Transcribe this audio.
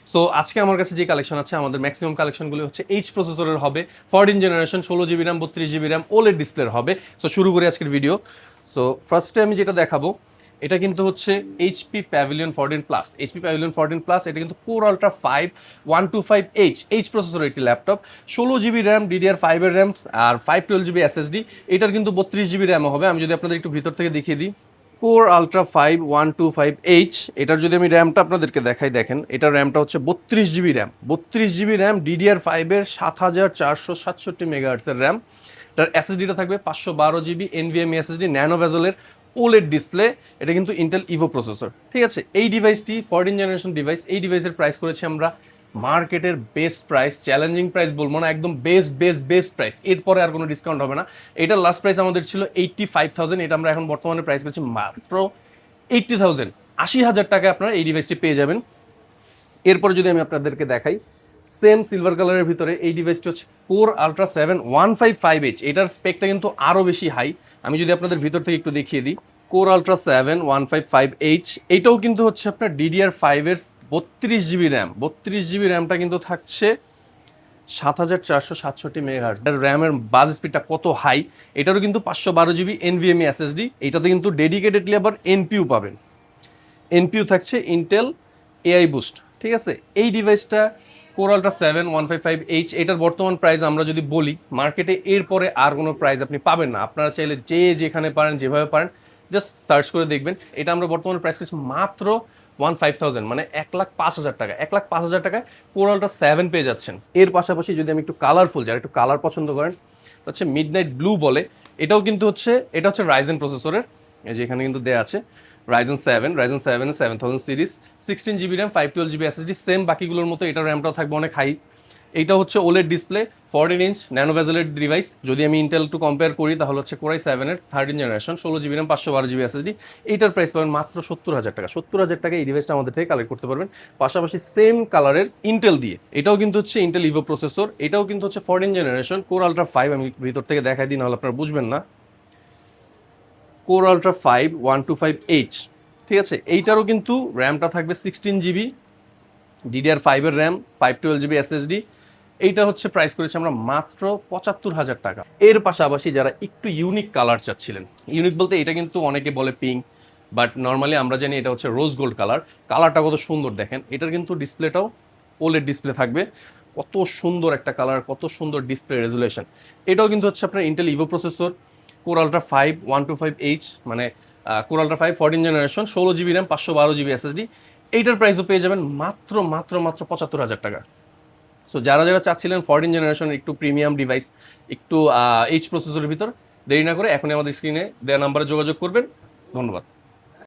So আজকে আমার কাছে যে কালেকশন আছে, আমাদের ম্যাক্সিমাম কালেকশনগুলো হচ্ছে এইচ প্রসেসরের হবে, 14 generation, 16 GB RAM, 32 GB RAM, OLED ডিসপ্লের হবে। সো শুরু করি আজকের ভিডিও। সো ফার্স্টে আমি যেটা দেখাবো, এটা কিন্তু হচ্ছে HP pavilion 14 plus. HP pavilion 14 plus এটা কিন্তু কোর আলট্রা 5 125H এইচ প্রসেসরের একটি ল্যাপটপ, 16 জিবি র্যাম, DDR5 এর র্যাম, আর 512 জিবি SSD। এটার কিন্তু 32 জিবি র্যামও হবে। আমি যদি আপনাদের একটু ভিতর থেকে দেখিয়ে দিই, কোর আলট্রা 5 125H, এটার যদি আমি র্যামটা আপনাদেরকে দেখাই, দেখেন এটার র্যামটা হচ্ছে 32 GB RAM, 32 GB RAM, DDR5 এর 7467 মেগাহার্টসের র্যাম। এটার এসএসডিটা থাকবে 512 জিবি NVMe SSD, ন্যানো ভেজেলের ওলেড ডিসপ্লে। এটা কিন্তু ইন্টেল ইভো প্রসেসর, ঠিক আছে। এই ডিভাইসটি 14 জেনারেশন ডিভাইস। এই ডিভাইসের প্রাইস করেছি আমরা মার্কেটের বেস্ট প্রাইস, চ্যালেঞ্জিং প্রাইস বলবো না, একদম বেস্ট প্রাইস। এরপরে আর কোনো ডিসকাউন্ট হবে না। এটার লাস্ট প্রাইস আমাদের ছিল 85,000, এটা আমরা এখন বর্তমানে প্রাইস করছি মাত্র 80,000। 80,000 টাকায় আপনারা এই ডিভাইসটি পেয়ে যাবেন। এরপরে যদি আমি আপনাদেরকে দেখাই, সেম সিলভার কালারের ভিতরে এই ডিভাইসটি হচ্ছে কোর আলট্রা 7 155H। এটার স্পেকটা কিন্তু আরও বেশি হাই। আমি যদি আপনাদের ভিতর থেকে একটু দেখিয়ে দিই, কোর আলট্রা 7 155H, এইটাও কিন্তু হচ্ছে আপনার DDR5 এর 32 জিবি র্যাম। 32 জিবি র্যামটা কিন্তু থাকছে 7467 মেগাহার্টজ। র্যামের বাজ স্পিডটা কত হাই! এটারও কিন্তু 512 জিবি NVMe SSD। এটাতে কিন্তু ডেডিকেটেডলি আবার এনপিইউ পাবেন। এনপিইউ থাকছে ইন্টেল AI বুস্ট, ঠিক আছে। এই ডিভাইসটা কোর আলট্রা 7 155H, এটার বর্তমান প্রাইস আমরা যদি বলি মার্কেটে, এরপরে আর কোনো প্রাইস আপনি পাবেন না। আপনারা চাইলে যে যেখানে পারেন, যেভাবে পারেন জাস্ট সার্চ করে দেখবেন। এটা আমরা বর্তমানে প্রাইস করছি মাত্র 15,000, মানে 1,05,000 টাকা। 1,05,000 টাকায় কোর আলট্রা 7 পেয়ে যাচ্ছেন। এর পাশাপাশি যদি আমি একটু কালারফুল, যারা একটু কালার পছন্দ করেন, হচ্ছে মিডনাইট ব্লু বলে, এটাও কিন্তু হচ্ছে, এটা হচ্ছে রাইজেন প্রসেসরের। এই যে এখানে কিন্তু দেয়া আছে Ryzen 7 7000 series, 16 GB RAM, 512 GB SSD। Same বাকিগুলোর মতো এটার র্যামটাও থাকবে অনেক হাই। এইটা হচ্ছে ওলেড ডিসপ্লে, 14 ইঞ্চ ন্যানো ভেজেলের ডিভাইস। যদি আমি ইন্টেল টু কম্পেয়ার করি তাহলে হচ্ছে কোরাই 7 এর 13 generation, 16 GB RAM, 512 GB SSD। এইটার প্রাইস পাবেন মাত্র 70,000 টাকা। 70,000 টাকা এই ডিভাইসটা আমাদের থেকে কালেক্ট করতে পারবেন। পাশাপাশি সেম কালারের ইন্টেল দিয়ে, এটাও কিন্তু হচ্ছে ইন্টেল ইভো প্রসেসর, এটাও কিন্তু হচ্ছে 14 জেনারেশন, কোর আলট্রা 5। আমি ভিতর থেকে দেখাই দিই, নাহলে আপনারা বুঝবেন না। কোর আলট্রা 5 125H, ঠিক আছে। এইটারও কিন্তু র্যামটা থাকবে 16 জিবি, DDR5 এর র্যাম, 512 জিবি SSD। এইটা হচ্ছে প্রাইস করেছি আমরা মাত্র 75,000 টাকা। এর পাশাপাশি যারা একটু ইউনিক কালার চাচ্ছিলেন, ইউনিক বলতে এটা কিন্তু অনেকে বলে পিঙ্ক, বাট নর্মালি আমরা জানি এটা হচ্ছে রোজ গোল্ড কালার। কালারটা কত সুন্দর দেখেন। এটার কিন্তু ডিসপ্লেটাও ওলেড ডিসপ্লে থাকবে। কত সুন্দর একটা কালার, কত সুন্দর ডিসপ্লে রেজুলেশন। এটাও কিন্তু হচ্ছে আপনার Intel Ivo processor, core ultra 5 125H, মানে core ultra 5 14 generation, 16 GB RAM, 512 GB SSD। এইটার প্রাইসও পেয়ে যাবেন মাত্র 75,000 টাকা। সো যারা যারা চাচ্ছিলেন 14 জেনারেশন একটু প্রিমিয়াম ডিভাইস, একটু এইচ প্রসেসরের ভিতর, দেরি না করে এখনই আমাদের স্ক্রিনে দেওয়া নাম্বারে যোগাযোগ করবেন। ধন্যবাদ।